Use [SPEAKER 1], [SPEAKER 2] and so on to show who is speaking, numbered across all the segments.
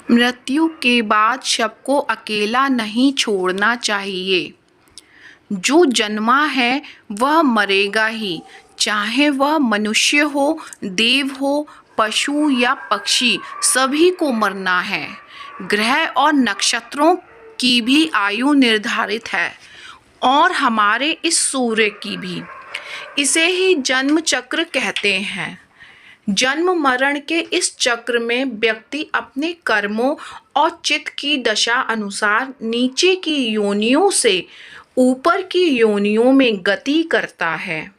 [SPEAKER 1] मृत्यु के बाद शव को अकेला नहीं छोड़ना चाहिए। जो जन्मा है वह मरेगा ही, चाहे वह मनुष्य हो, देव हो, पशु या पक्षी, सभी को मरना है। ग्रह और नक्षत्रों की भी आयु निर्धारित है और हमारे इस सूर्य की भी। इसे ही जन्म चक्र कहते हैं। जन्म मरण के इस चक्र में व्यक्ति अपने कर्मों और चित्त की दशा अनुसार नीचे की योनियों से ऊपर की योनियों में गति करता है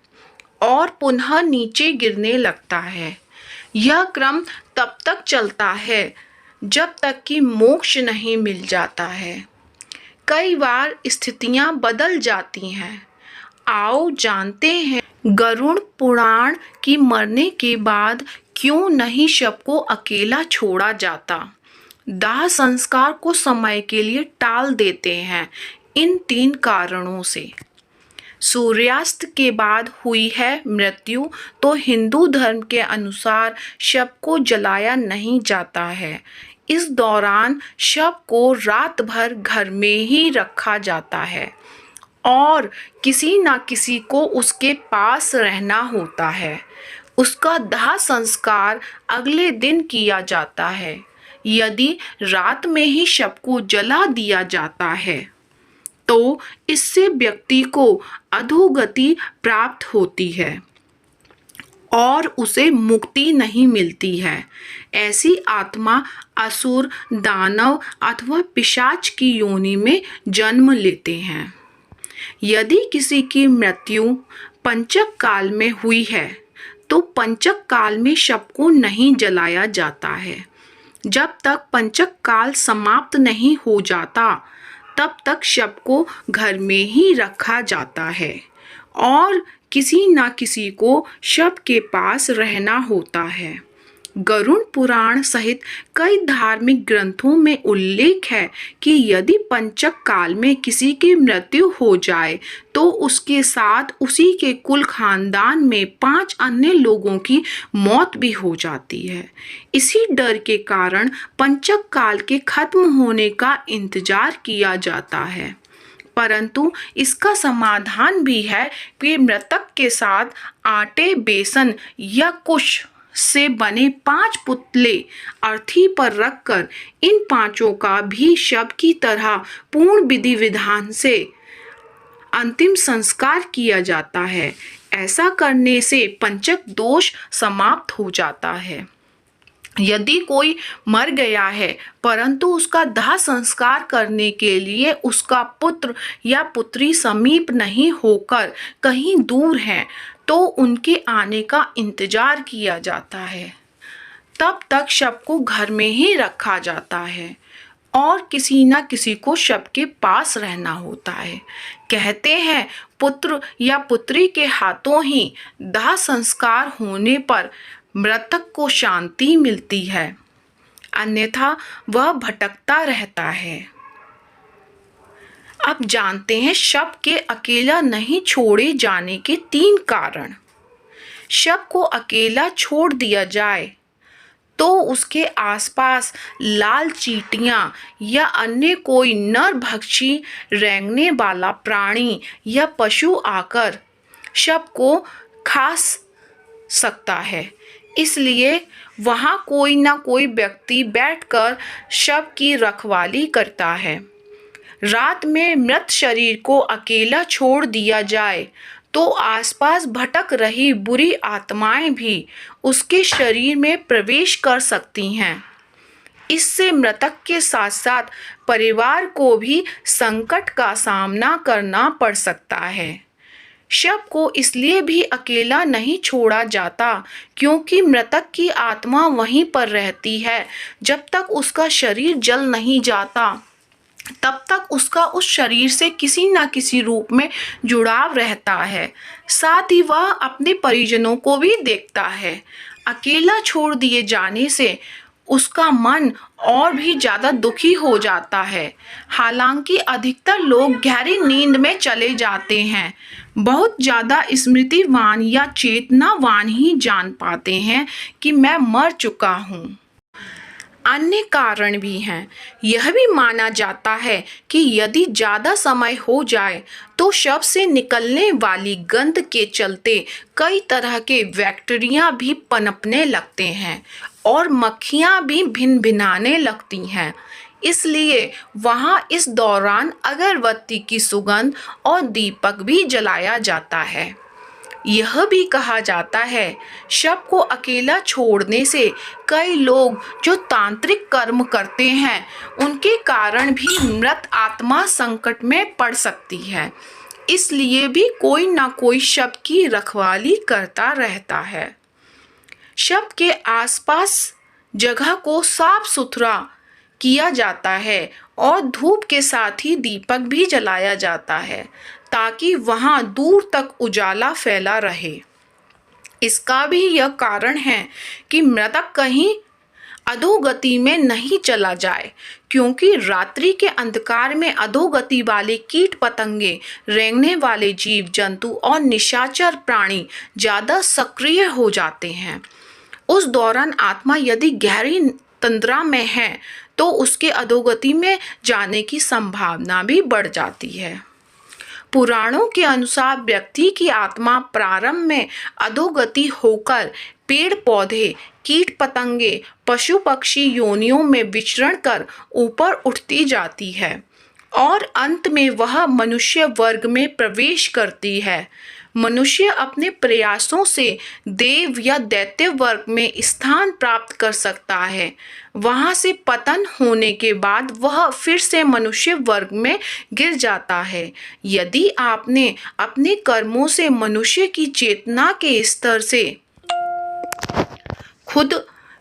[SPEAKER 1] और पुनः नीचे गिरने लगता है। यह क्रम तब तक चलता है जब तक कि मोक्ष नहीं मिल जाता है। कई बार स्थितियां बदल जाती हैं। आओ जानते हैं गरुड़ पुराण की मरने के बाद क्यों नहीं शव को अकेला छोड़ा जाता। दाह संस्कार को समय के लिए टाल देते हैं इन 3 कारणों से। सूर्यास्त के बाद हुई है मृत्यु तो हिंदू धर्म के अनुसार शव को जलाया नहीं जाता है। इस दौरान शव को रात भर घर में ही रखा जाता है और किसी न किसी को उसके पास रहना होता है। उसका दाह संस्कार अगले दिन किया जाता है। यदि रात में ही शव को जला दिया जाता है तो इससे व्यक्ति को अधोगति प्राप्त होती है और उसे मुक्ति नहीं मिलती है। ऐसी आत्मा असुर, दानव अथवा पिशाच की योनि में जन्म लेते हैं। यदि किसी की मृत्यु पंचक काल में हुई है तो पंचक काल में शव को नहीं जलाया जाता है। जब तक पंचक काल समाप्त नहीं हो जाता तब तक शव को घर में ही रखा जाता है और किसी न किसी को शव के पास रहना होता है। गरुड़ पुराण सहित कई धार्मिक ग्रंथों में उल्लेख है कि यदि पंचक काल में किसी की मृत्यु हो जाए तो उसके साथ उसी के कुल खानदान में 5 अन्य लोगों की मौत भी हो जाती है। इसी डर के कारण पंचक काल के खत्म होने का इंतजार किया जाता है। परंतु इसका समाधान भी है कि मृतक के साथ आटे, बेसन या कुश से बने 5 पुतले अर्थी पर रखकर इन 5 का भी शव की तरह पूर्ण विधि विधान से अंतिम संस्कार किया जाता है। ऐसा करने से पंचक दोष समाप्त हो जाता है। यदि कोई मर गया है परंतु उसका दाह संस्कार करने के लिए उसका पुत्र या पुत्री समीप नहीं होकर कहीं दूर है तो उनके आने का इंतजार किया जाता है। तब तक शव को घर में ही रखा जाता है और किसी न किसी को शव के पास रहना होता है। कहते हैं पुत्र या पुत्री के हाथों ही दाह संस्कार होने पर मृतक को शांति मिलती है, अन्यथा वह भटकता रहता है। अब जानते हैं शव के अकेला नहीं छोड़े जाने के 3 कारण। शव को अकेला छोड़ दिया जाए तो उसके आसपास लाल चींटियां या अन्य कोई नरभक्षी रेंगने वाला प्राणी या पशु आकर शव को खा सकता है। इसलिए वहाँ कोई ना कोई व्यक्ति बैठकर शव की रखवाली करता है। रात में मृत शरीर को अकेला छोड़ दिया जाए तो आसपास भटक रही बुरी आत्माएं भी उसके शरीर में प्रवेश कर सकती हैं। इससे मृतक के साथ साथ परिवार को भी संकट का सामना करना पड़ सकता है। शव को इसलिए भी अकेला नहीं छोड़ा जाता क्योंकि मृतक की आत्मा वहीं पर रहती है। जब तक उसका शरीर जल नहीं जाता तब तक उसका उस शरीर से किसी न किसी रूप में जुड़ाव रहता है। साथ ही वह अपने परिजनों को भी देखता है। अकेला छोड़ दिए जाने से उसका मन और भी ज़्यादा दुखी हो जाता है। हालांकि अधिकतर लोग गहरी नींद में चले जाते हैं। बहुत ज़्यादा स्मृतिवान या चेतनावान ही जान पाते हैं कि मैं मर चुका हूँ। अन्य कारण भी हैं। यह भी माना जाता है कि यदि ज़्यादा समय हो जाए तो शव से निकलने वाली गंध के चलते कई तरह के बैक्टीरिया भी पनपने लगते हैं और मक्खियाँ भी भिनभिनाने लगती हैं। इसलिए वहाँ इस दौरान अगरबत्ती की सुगंध और दीपक भी जलाया जाता है। यह भी कहा जाता है शव को अकेला छोड़ने से कई लोग जो तांत्रिक कर्म करते हैं उनके कारण भी मृत आत्मा संकट में पड़ सकती है। इसलिए भी कोई ना कोई शव की रखवाली करता रहता है। शव के आसपास जगह को साफ सुथरा किया जाता है और धूप के साथ ही दीपक भी जलाया जाता है ताकि वहां दूर तक उजाला फैला रहे। इसका भी यह कारण है कि मृतक कहीं अधोगति में नहीं चला जाए, क्योंकि रात्रि के अंधकार में अधोगति वाले कीट पतंगे, रेंगने वाले जीव जंतु और निशाचर प्राणी ज़्यादा सक्रिय हो जाते हैं। उस दौरान आत्मा यदि गहरी तंद्रा में है तो उसके अधोगति में जाने की संभावना भी बढ़ जाती है। पुराणों के अनुसार व्यक्ति की आत्मा प्रारंभ में अधोगति होकर पेड़ पौधे, कीट पतंगे, पशु पक्षी योनियों में विचरण कर ऊपर उठती जाती है और अंत में वह मनुष्य वर्ग में प्रवेश करती है। मनुष्य अपने प्रयासों से देव या दैत्य वर्ग में स्थान प्राप्त कर सकता है। वहां से पतन होने के बाद वह फिर से मनुष्य वर्ग में गिर जाता है। यदि आपने अपने कर्मों से मनुष्य की चेतना के स्तर से खुद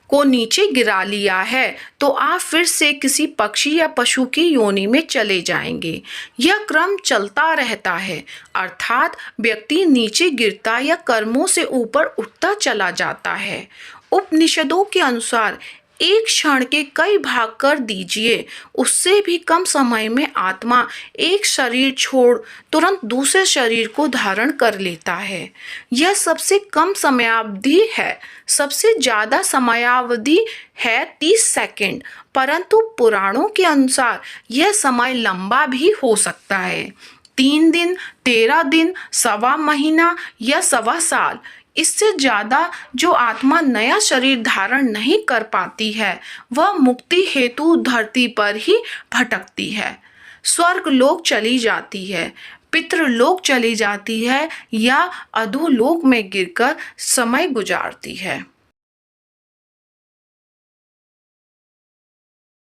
[SPEAKER 1] को नीचे गिरा लिया है तो आप फिर से किसी पक्षी या पशु की योनि में चले जाएंगे। यह क्रम चलता रहता है, अर्थात व्यक्ति नीचे गिरता या कर्मों से ऊपर उठता चला जाता है। उपनिषदों के अनुसार एक क्षण के कई भाग कर दीजिए, उससे भी कम समय में आत्मा एक शरीर छोड़ तुरंत दूसरे शरीर को धारण कर लेता है। यह सबसे कम समयावधि है। सबसे ज़्यादा समयावधि है 30 सेकंड, परंतु पुराणों के अनुसार यह समय लंबा भी हो सकता है। 3 दिन, 13 दिन, सवा महीना या सवा साल। इससे ज़्यादा जो आत्मा नया शरीर धारण नहीं कर पाती है वह मुक्ति हेतु धरती पर ही भटकती है, स्वर्ग लोक चली जाती है, पितृलोक चली जाती है या अधोलोक में गिरकर समय गुजारती है।